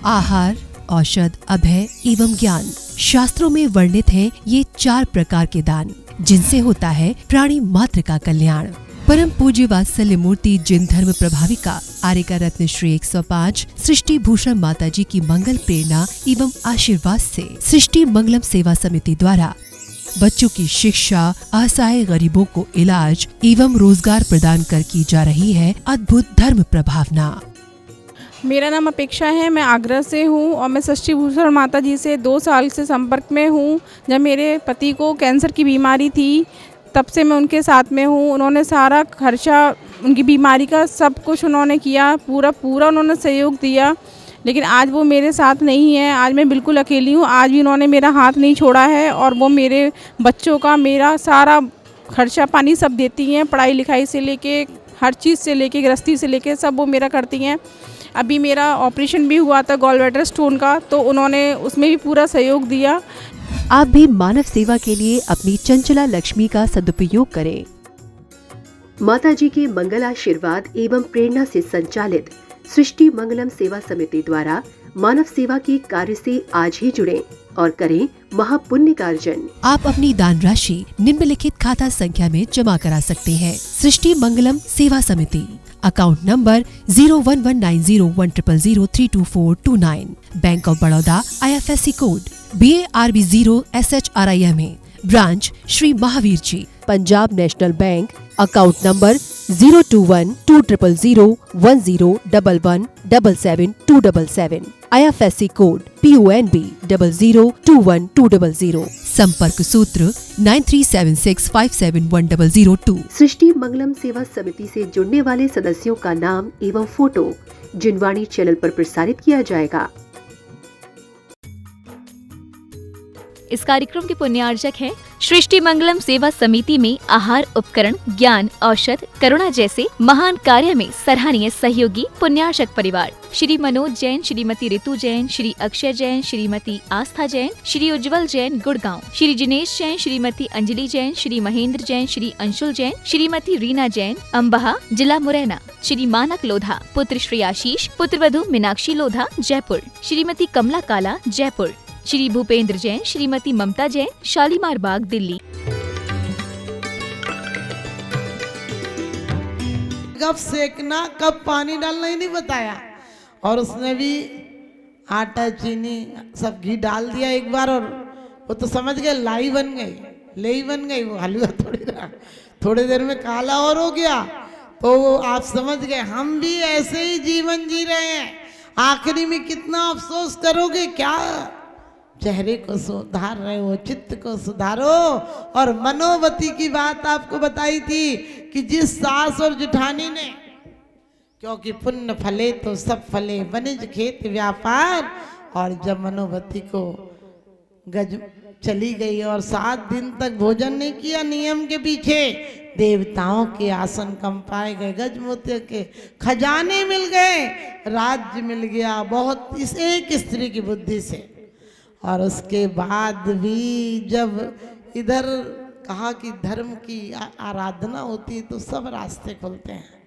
आहार, औषध, अभय एवं ज्ञान। शास्त्रों में वर्णित हैं ये 4 प्रकार के दान, जिनसे होता है प्राणी मात्र का कल्याण। परम पूज्य वात्सल्य मूर्ति जिन धर्म प्रभाविका आर्यका रत्न श्री 105 सृष्टि भूषण माता जी की मंगल प्रेरणा एवं आशीर्वाद से सृष्टि मंगलम सेवा समिति द्वारा बच्चों की शिक्षा, असहाय गरीबों को इलाज एवं रोजगार प्रदान कर की जा रही है अद्भुत धर्म प्रभावना। मेरा नाम अपेक्षा है, मैं आगरा से हूँ और मैं सृष्टि भूषण माता जी से 2 साल से संपर्क में हूँ। जब मेरे पति को कैंसर की बीमारी थी तब से मैं उनके साथ में हूँ। उन्होंने सारा खर्चा उनकी बीमारी का सब कुछ उन्होंने किया, पूरा उन्होंने सहयोग दिया। लेकिन आज वो मेरे साथ नहीं है, आज मैं बिल्कुल अकेली हूँ। आज भी उन्होंने मेरा हाथ नहीं छोड़ा है और वो मेरे बच्चों का मेरा सारा खर्चा पानी सब देती हैं, पढ़ाई लिखाई से लेके हर चीज़ से लेके गृहस्थी से लेके सब वो मेरा करती हैं। अभी मेरा ऑपरेशन भी हुआ था गॉल ब्लैडर स्टोन का, तो उन्होंने उसमें भी पूरा सहयोग दिया। आप भी मानव सेवा के लिए अपनी चंचला लक्ष्मी का सदुपयोग करें। माता जी के मंगल आशीर्वाद एवं प्रेरणा से संचालित सृष्टि मंगलम सेवा समिति द्वारा मानव सेवा के कार्य से आज ही जुड़ें और करें महापुण्य का अर्जन। आप अपनी दान राशि निम्नलिखित खाता संख्या में जमा करा सकते हैं। सृष्टि Mangalam Seva Samiti, account number 01190100032429, bank of Baroda, IFSC code BARB0 SHRIMA, branch Shri Mahavir ji, Punjab National Bank, account number 021200101177 IFSC code PONB 0021200, संपर्क सूत्र 9376571002। सृष्टि मंगलम सेवा समिति से जुड़ने वाले सदस्यों का नाम एवं फोटो जिनवाणी चैनल पर प्रसारित किया जाएगा। इस कार्यक्रम के पुण्यार्जक हैं सृष्टि मंगलम सेवा समिति में आहार उपकरण, ज्ञान, औषध, करुणा जैसे महान कार्य में सराहनीय सहयोगी पुण्यार्जक परिवार श्री मनोज जैन, श्रीमती ऋतु जैन, श्री अक्षय जैन, श्रीमती आस्था जैन, श्री उज्जवल जैन गुड़गांव, श्री जिनेश जैन, श्रीमती अंजलि जैन, श्री महेंद्र जैन, श्री अंशुल जैन, श्रीमती रीना जैन, अम्बाहा, जिला मुरैना, श्री मानक लोधा, पुत्र श्री आशीष, पुत्रवधू मीनाक्षी लोधा, जयपुर, श्रीमती कमला काला, जयपुर, श्री भूपेंद्र जैन, श्रीमती ममता जैन, शालीमार बाग, दिल्ली। कब सेकना कब पानी डालना ही नहीं बताया, और उसने भी आटा चीनी सब घी डाल दिया एक बार, और वो तो समझ गए लाई बन गई, लेई बन गई, वो हलवा थोड़ी देर में काला और हो गया। तो वो आप समझ गए हम भी ऐसे ही जीवन जी रहे हैं, आखिरी में कितना अफसोस करोगे। क्या चेहरे को सुधार रहे हो, चित्त को सुधारो। और मनोवती की बात आपको बताई थी कि जिस सास और जेठानी ने, क्योंकि पुण्य फले तो सब फले, वनिज खेत व्यापार, और जब मनोवती को गज चली गई और 7 दिन तक भोजन नहीं किया नियम के पीछे, देवताओं के आसन कंपाए गए, गजमोती के खजाने मिल गए, राज्य मिल गया बहुत इस एक स्त्री की बुद्धि से। और उसके बाद भी जब इधर कहा कि धर्म की आराधना होती है तो सब रास्ते खुलते हैं।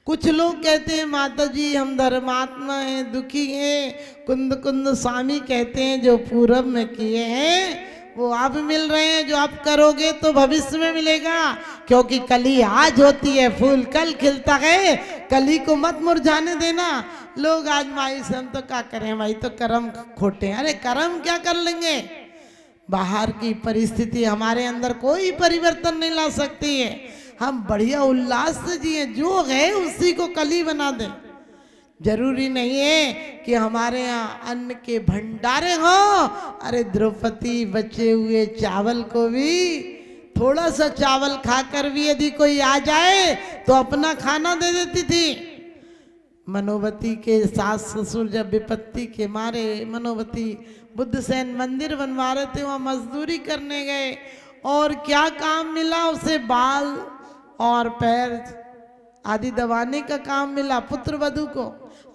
कुछ लोग कहते हैं माता जी हम धर्मात्मा हैं, दुखी हैं, कुंद कुंद स्वामी कहते हैं जो पूरब में किए हैं वो अब मिल रहे हैं, जो अब करोगे तो भविष्य में मिलेगा। क्योंकि कली आज होती है, फूल कल खिलता है, कली को मत मुरझाने देना। लोग आज माई से हम तो क्या करें, भाई तो कर्म खोटे हैं। अरे कर्म क्या कर लेंगे, बाहर की परिस्थिति हमारे अंदर कोई परिवर्तन नहीं ला सकती है। हम बढ़िया उल्लास से जिए, जो है उसी को कली बना दें। जरूरी नहीं है कि हमारे यहाँ अन्न के भंडारे हो। अरे द्रौपदी बचे हुए चावल को भी, थोड़ा सा चावल खाकर भी यदि कोई आ जाए तो अपना खाना दे देती थी। मनोवती के सास ससुर जब विपत्ति के मारे मनोवती बुद्धसेन मंदिर बनवा रहे थे, वहाँ मजदूरी करने गए और क्या काम मिला उसे, बाल और पैर आदि दबाने का काम मिला पुत्र वधू को।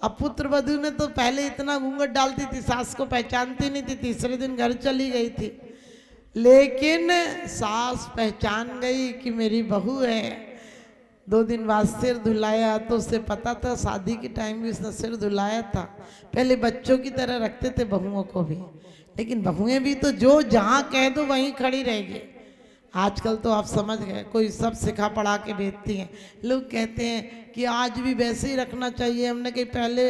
अब पुत्र वधू ने तो पहले इतना घूंघट डालती थी, सास को पहचानती नहीं थी, तीसरे दिन घर चली गई थी। लेकिन सास पहचान गई कि मेरी बहू है। 2 दिन बाद सिर धुलाया तो उसे पता था, शादी के टाइम भी उसने सिर धुलाया था। पहले बच्चों की तरह रखते थे बहुओं को भी, लेकिन बहुएं भी तो जो जहाँ कह दो वहीं खड़ी रहेगी। आजकल तो आप समझ गए, कोई सब सिखा पढ़ा के भेजती हैं। लोग कहते हैं कि आज भी वैसे ही रखना चाहिए। हमने कहीं पहले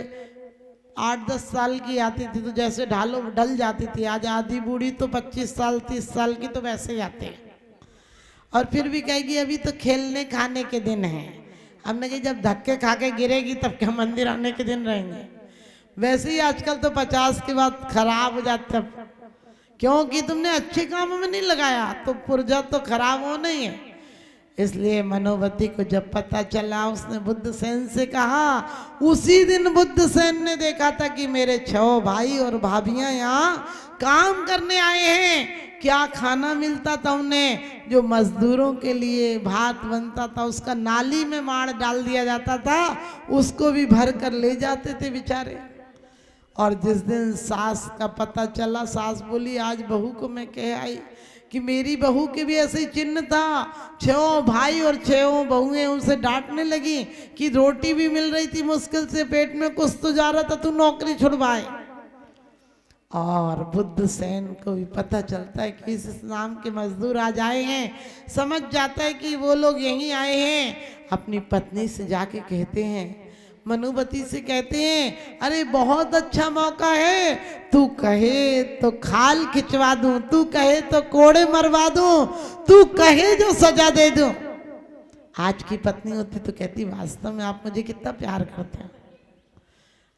8-10 साल की आती थी तो जैसे ढालो ढल जाती थी, आज आधी बूढ़ी तो 25 साल 30 साल की तो वैसे ही आते हैं। और फिर भी कहेगी अभी तो खेलने खाने के दिन हैं। हमने कही जब धक्के खा के गिरेगी तब क्या मंदिर आने के दिन रहेंगे। वैसे ही आजकल तो 50 के बाद खराब हो जाते, क्योंकि तुमने अच्छे कामों में नहीं लगाया तो पुर्जा तो खराब होना ही है। इसलिए मनोवती को जब पता चला, उसने बुद्ध सेन से कहा। उसी दिन बुद्ध सेन ने देखा था कि मेरे 6 भाई और भाभियां यहाँ काम करने आए हैं। क्या खाना मिलता था उन्हें, जो मजदूरों के लिए भात बनता था उसका नाली में मार डाल दिया जाता था, उसको भी भर कर ले जाते थे बेचारे। और जिस दिन सास का पता चला, सास बोली आज बहू को मैं कह आई कि मेरी बहू के भी ऐसे ही चिन्ह था। 6 भाई और 6 बहुएं उनसे डांटने लगी कि रोटी भी मिल रही थी मुश्किल से, पेट में कुछ तो जा रहा था, तू नौकरी छुड़वाए। और बुद्ध सेन को भी पता चलता है कि इस नाम के मजदूर आज आए हैं, समझ जाता है कि वो लोग यहीं आए हैं। अपनी पत्नी से जाके कहते हैं, मनुवती से कहते हैं, अरे बहुत अच्छा मौका है, तू कहे तो खाल खिंचवा दूं, तू कहे तो कोड़े मरवा दूं, तू कहे जो सजा दे दूं। आज की पत्नी होती तो कहती वास्तव में आप मुझे कितना प्यार करते हो,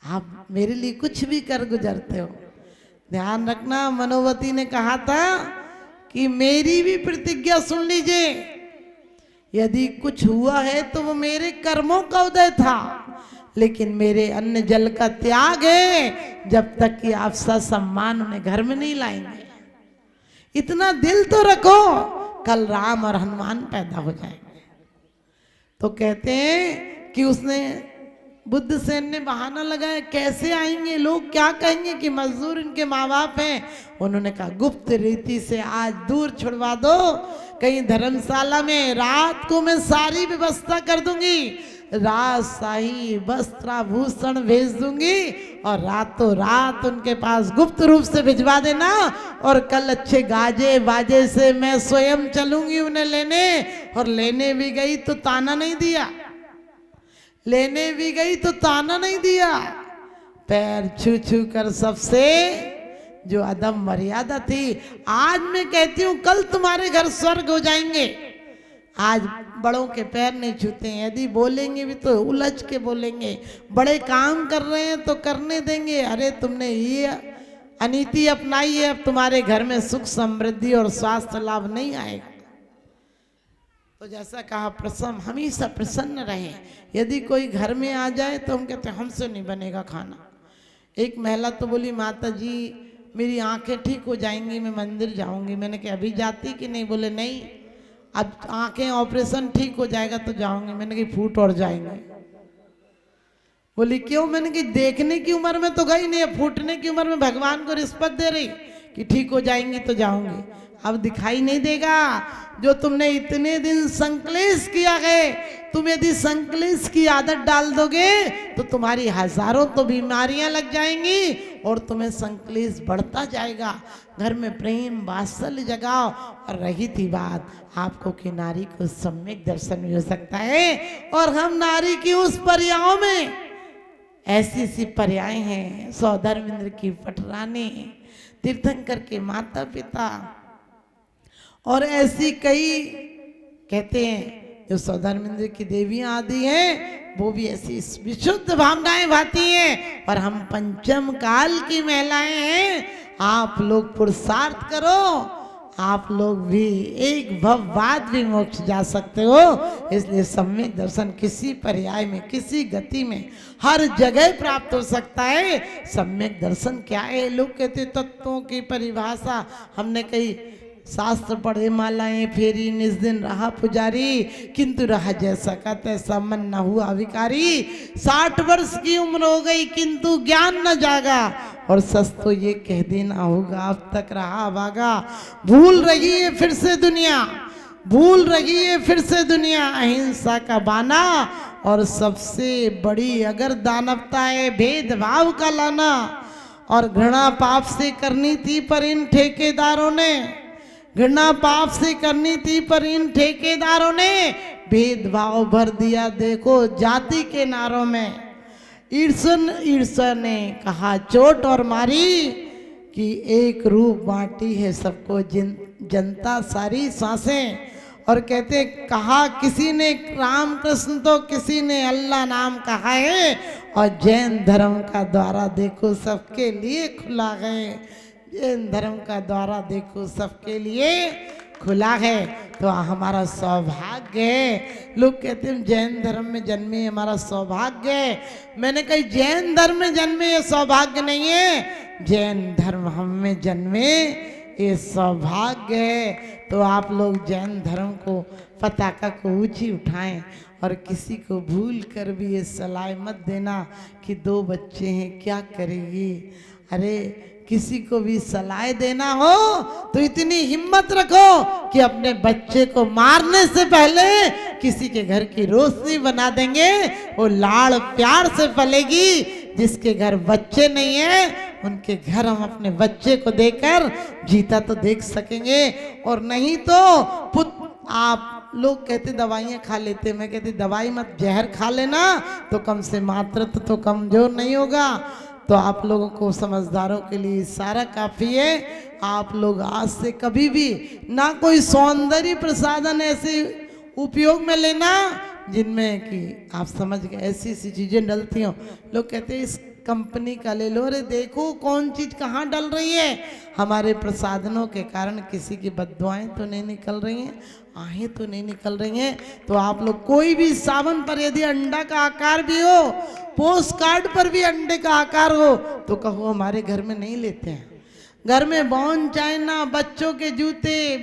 आप मेरे लिए कुछ भी कर गुजरते हो। ध्यान रखना, मनोवती ने कहा था कि मेरी भी प्रतिज्ञा सुन लीजिए, यदि कुछ हुआ है तो वो मेरे कर्मों का उदय था, लेकिन मेरे अन्न जल का त्याग है, जब तक कि आप ससम्मान उन्हें घर में नहीं लाएंगे। इतना दिल तो रखो, कल राम और हनुमान पैदा हो जाएंगे। तो कहते हैं कि उसने बुद्ध सेन ने बहाना लगाया, कैसे आएंगे, लोग क्या कहेंगे कि मजदूर इनके माँ बाप हैं। उन्होंने कहा गुप्त रीति से आज दूर छुड़वा दो, कहीं धर्मशाला में रात को मैं सारी व्यवस्था कर दूंगी, राजशाही वस्त्राभूषण भेज दूंगी, और रातों रात उनके पास गुप्त रूप से भिजवा देना, और कल अच्छे गाजे बाजे से मैं स्वयं चलूंगी उन्हें लेने। और लेने भी गई तो ताना नहीं दिया, लेने भी गई तो ताना नहीं दिया, पैर छू छू कर सबसे जो अदम मर्यादा थी। आज मैं कहती हूं कल तुम्हारे घर स्वर्ग हो जाएंगे। आज बड़ों के पैर नहीं छूते हैं, यदि बोलेंगे भी तो उलझ के बोलेंगे, बड़े काम कर रहे हैं तो करने देंगे, अरे तुमने ये अनीति अपनाई है, अब तुम्हारे घर में सुख समृद्धि और स्वास्थ्य लाभ नहीं आएगा। तो जैसा कहा प्रसन्न, हमेशा प्रसन्न रहें। यदि कोई घर में आ जाए तो हम कहते हैं हमसे नहीं बनेगा खाना। एक महिला तो बोली माता जी मेरी आंखें ठीक हो जाएंगी, मैं मंदिर जाऊंगी। मैंने कहा अभी जाती कि नहीं, बोले नहीं अब आंखें ऑपरेशन ठीक हो जाएगा तो जाऊंगी। मैंने कहा फूट और जाएंगे। बोली क्यों? मैंने कहा देखने की उम्र में तो गई नहीं, फूटने की उम्र में भगवान को रिस्पेक्ट दे रही कि ठीक हो जाएंगी तो जाऊंगी। अब दिखाई नहीं देगा जो तुमने इतने दिन संकलेश किया है। तुम यदि संकलेश की आदत डाल दोगे तो तुम्हारी हजारों तो बीमारियां लग जाएंगी और तुम्हें संकलेश बढ़ता जाएगा। घर में प्रेम वात्सल्य जगाओ। और रही थी बात आपको कि नारी को सम्यक दर्शन भी हो सकता है, और हम नारी की उस पर्यायों में ऐसी सी पर्याय हैं, सौधर्मेंद्र की पटरानी, तीर्थंकर के माता पिता, और ऐसी कई कहते हैं जो सौधर्मेंद्र की देवियां आदि हैं, वो भी ऐसी विशुद्ध भावनाएं भाती हैं। और हम पंचम काल की महिलाएं हैं। आप लोग पुरुषार्थ करो, आप लोग भी एक भव बाद भी मोक्ष जा सकते हो। इसलिए सम्यक दर्शन किसी पर्याय में, किसी गति में, हर जगह प्राप्त हो सकता है। सम्यक दर्शन क्या है? लोग कहते तत्वों की परिभाषा, हमने कही शास्त्र पढ़े मालाएं फेरी, निज दिन रहा पुजारी, किंतु रहा जैसा का तैसा, मन न हुआ विकारी। 60 वर्ष की उम्र हो गई किंतु ज्ञान न जागा, और सच तो ये कह देना होगा अब तक रहा भागा। भूल रही है फिर से दुनिया, भूल रही है फिर से दुनिया अहिंसा का बाना, और सबसे बड़ी अगर दानवता है भेदभाव का लाना। और घृणा पाप से करनी थी पर इन ठेकेदारों ने, घृणा पाप से करनी थी पर इन ठेकेदारों ने भेदभाव भर दिया देखो जाति के नारों में। ईर्ष्या ने कहा चोट और मारी कि एक रूप बांटी है सबको जनता सारी सांसें। और कहते कहा किसी ने राम कृष्ण तो किसी ने अल्लाह नाम कहा है, और जैन धर्म का द्वारा देखो सबके लिए खुला है, जैन धर्म का द्वारा देखो सबके लिए खुला है। तो हमारा सौभाग्य है। लोग कहते हैं जैन धर्म में जन्मे हमारा सौभाग्य है। मैंने कही जैन धर्म में जन्मे ये सौभाग्य नहीं है, जैन धर्म हम में जन्मे ये सौभाग्य है। तो आप लोग जैन धर्म को पताका को ऊंची उठाएं, और किसी को भूल कर भी ये सलाह मत देना कि 2 बच्चे हैं क्या करेगी। अरे किसी को भी सलाह देना हो तो इतनी हिम्मत रखो कि अपने बच्चे को मारने से पहले किसी के घर की रोशनी बना देंगे, वो लाड़ प्यार से पलेगी। जिसके घर बच्चे नहीं है उनके घर हम अपने बच्चे को देकर जीता तो देख सकेंगे, और नहीं तो आप लोग कहते दवाइयाँ खा लेते, मैं कहती दवाई मत जहर खा लेना तो कम से मातृत्व तो कमजोर नहीं होगा। तो आप लोगों को समझदारों के लिए सारा काफ़ी है। आप लोग आज से कभी भी ना कोई सौंदर्य प्रसाधन ऐसे उपयोग में लेना जिनमें कि आप समझ गए ऐसी ऐसी चीज़ें डलती हों। लोग कहते हैं इस कंपनी का ले लो, अरे देखो कौन चीज़ कहाँ डल रही है। हमारे प्रसाधनों के कारण किसी की बददुआएं तो नहीं निकल रही हैं, आहें तो नहीं निकल रही हैं। तो आप लोग कोई भी साबुन पर यदि अंडा का आकार भी हो, पोस्ट कार्ड पर भी अंडे का आकार हो, तो कहो हमारे घर में नहीं लेते हैं। घर में बॉन चाइना, बच्चों के जूते,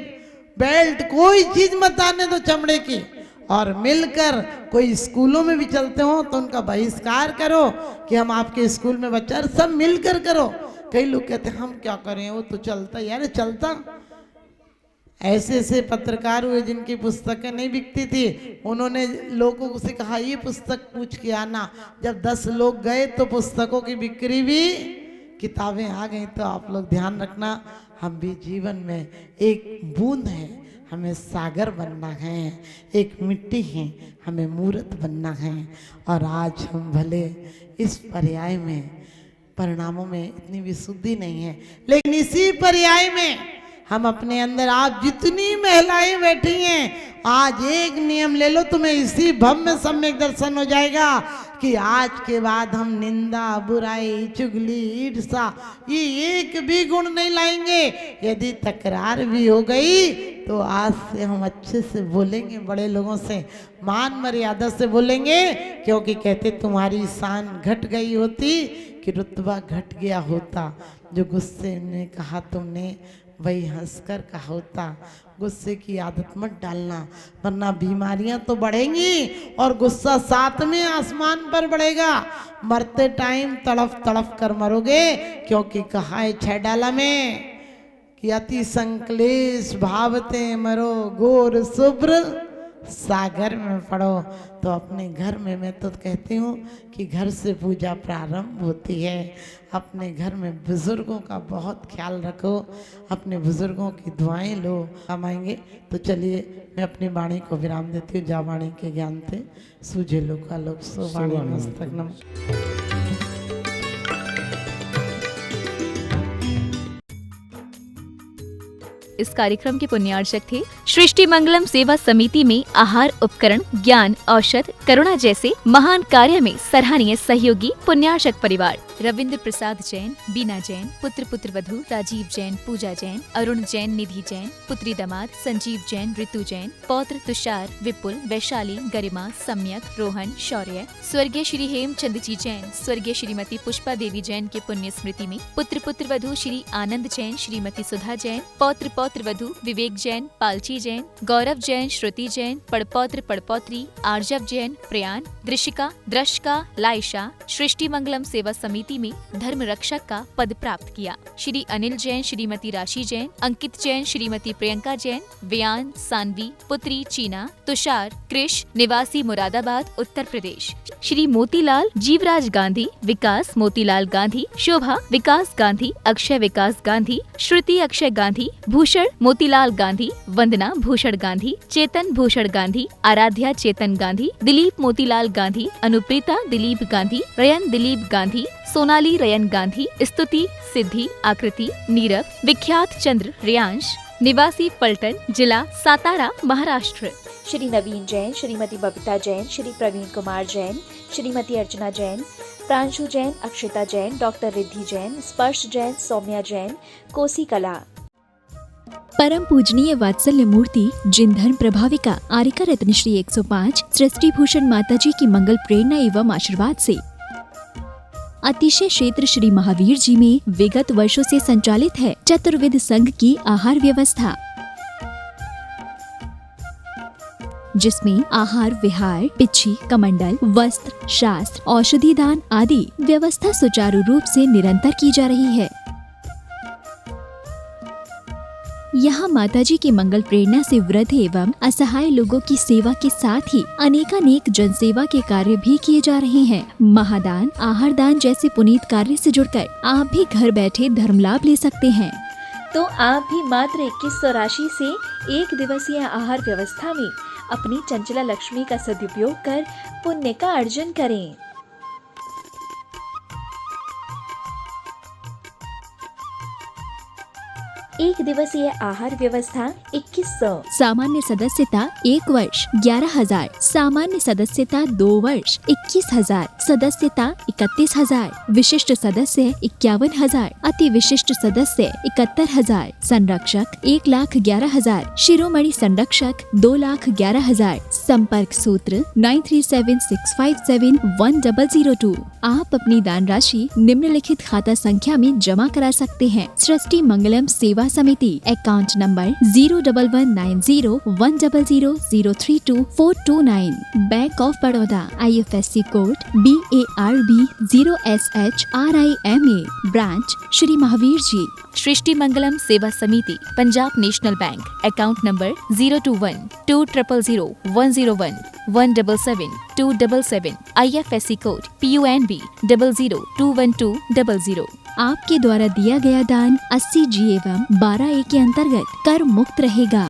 बेल्ट, कोई चीज मत आने दो चमड़े की। और मिलकर कोई स्कूलों में भी चलते हो तो उनका बहिष्कार करो कि हम आपके स्कूल में बच्चा, सब मिलकर करो। कई लोग कहते हैं हम क्या करें, वो तो चलता यार चलता। ऐसे ऐसे पत्रकार हुए जिनकी पुस्तकें नहीं बिकती थी, उन्होंने लोगों से कहा ये पुस्तक पूछ के आना। जब 10 लोग गए तो पुस्तकों की बिक्री भी, किताबें आ गई। तो आप लोग ध्यान रखना, हम भी जीवन में एक बूंद है, हमें सागर बनना है, एक मिट्टी है, हमें मूर्त बनना है। और आज हम भले इस पर्याय में परिणामों में इतनी विशुद्धि नहीं है, लेकिन इसी पर्याय में हम अपने अंदर, आप जितनी महिलाएं बैठी हैं, आज एक नियम ले लो, तुम्हें इसी भव में सम्यक दर्शन हो जाएगा कि आज के बाद हम निंदा, बुराई, चुगली, ईर्ष्या ये एक भी गुण नहीं लाएंगे। यदि तकरार भी हो गई तो आज से हम अच्छे से बोलेंगे, बड़े लोगों से मान मर्यादा से बोलेंगे, क्योंकि कहते तुम्हारी शान घट गई होती कि रुतबा घट गया होता। जो गुस्से में कहा तुमने वही हंसकर कहा होता। गुस्से की आदत मत डालना, वरना बीमारियां तो बढ़ेंगी और गुस्सा 7वें आसमान पर बढ़ेगा। मरते टाइम तड़फ तड़फ कर मरोगे, क्योंकि कहा है 6 डाला में कि अति संक्लेश भावते मरो, घोर शुभ्र सागर में पड़ो। तो अपने घर में मैं तो कहती हूँ कि घर से पूजा प्रारंभ होती है। अपने घर में बुजुर्गों का बहुत ख्याल रखो, अपने बुजुर्गों की दुआएं लो, कमाएंगे। तो चलिए मैं अपनी वाणी को विराम देती हूँ। जा वाणी के ज्ञान थे सूझे लोका लोक सो वाणी मस्तक नमः। इस कार्यक्रम के पुण्यार्चक थे सृष्टि मंगलम सेवा समिति में आहार उपकरण, ज्ञान, औषध, करुणा जैसे महान कार्य में सराहनीय सहयोगी पुण्यार्चक परिवार रविंद्र प्रसाद जैन, बीना जैन, पुत्र वधू राजीव जैन, पूजा जैन, अरुण जैन, निधि जैन, पुत्री दामाद संजीव जैन, ऋतु जैन, पौत्र तुषार, विपुल, वैशाली, गरिमा, सम्यक, रोहन, शौर्य, स्वर्गीय श्री हेमचंद जी जैन, स्वर्गीय श्रीमती पुष्पा देवी जैन के पुण्य स्मृति में पुत्र वधू श्री आनंद जैन, श्रीमती सुधा जैन, पौत्र वधू विवेक जैन, पालची जैन, गौरव जैन, श्रुति जैन, पड़पौत्री आर्जव जैन, प्रयान, दृशिका, द्रशका, लाइशा, सृष्टि मंगलम सेवा समिति समिति में धर्म रक्षक का पद प्राप्त किया। श्री अनिल जैन, श्रीमती राशि जैन, अंकित जैन, श्रीमती प्रियंका जैन, व्यान, सानवी, पुत्री चीना, तुषार, कृष, निवासी मुरादाबाद, उत्तर प्रदेश। श्री मोतीलाल जीवराज गांधी, विकास मोतीलाल गांधी, शोभा विकास गांधी, अक्षय विकास गांधी, श्रुति अक्षय गांधी, भूषण मोतीलाल गांधी, वंदना भूषण गांधी, चेतन भूषण गांधी, आराध्या चेतन गांधी, दिलीप मोतीलाल गांधी, अनुप्रीता दिलीप गांधी, रयन दिलीप गांधी, सोनाली रयन गांधी, स्तुति सिद्धि, आकृति, नीरव, विख्यात चंद्र रियांश, निवासी पलटन, जिला सातारा, महाराष्ट्र। श्री नवीन जैन, श्रीमती बबीता जैन, श्री प्रवीण कुमार जैन, श्रीमती अर्चना जैन, प्रांशु जैन, अक्षिता जैन, डॉक्टर रिद्धि जैन, स्पर्श जैन, सौम्या जैन, कोसी कला। परम पूजनीय वात्सल्य मूर्ति जिन धर्म प्रभाविका आरिका रत्न श्री 105 सृष्टि भूषण माता जी की मंगल प्रेरणा एवं आशीर्वाद से अतिशय क्षेत्र श्री महावीर जी में विगत वर्षों से संचालित है चतुर्विध संघ की आहार व्यवस्था, जिसमें आहार विहार, पिच्छी, कमंडल, वस्त्र, शास्त्र, औषधि दान आदि व्यवस्था सुचारू रूप से निरंतर की जा रही है। यहाँ माताजी की मंगल प्रेरणा से वृद्ध एवं असहाय लोगों की सेवा के साथ ही अनेकानेक जनसेवा के कार्य भी किए जा रहे हैं। महादान, आहार दान जैसे पुनीत कार्य से जुड़कर आप भी घर बैठे धर्म लाभ ले सकते हैं। तो आप भी मात्र 2100 राशि से 1 दिवसीय आहार व्यवस्था में अपनी चंचला लक्ष्मी का सदुपयोग कर पुण्य का अर्जन करें। एक दिवसीय आहार व्यवस्था 2100। सामान्य सदस्यता 1 वर्ष 11,000, सामान्य सदस्यता 2 वर्ष 21,000, सदस्यता 31,000, विशिष्ट सदस्य 51,000, अति विशिष्ट सदस्य 71,000, संरक्षक 1,11,000, शिरोमणि संरक्षक 2,11,000। संपर्क सूत्र 9376571002। आप अपनी दान राशि निम्नलिखित खाता संख्या में जमा करा सकते हैं। सृष्टि Mangalam Seva Samiti, account number 011901000032429, Bank of Baroda, IFSC code BARB 0SHRIMA, branch Shri Mahavir ji. Srishti Mangalam Seva Samiti, Punjab National Bank, account number 021-20010177-277, IFSC code PUNB 0021200। आपके द्वारा दिया गया दान 80G एवं 12A के अंतर्गत कर मुक्त रहेगा।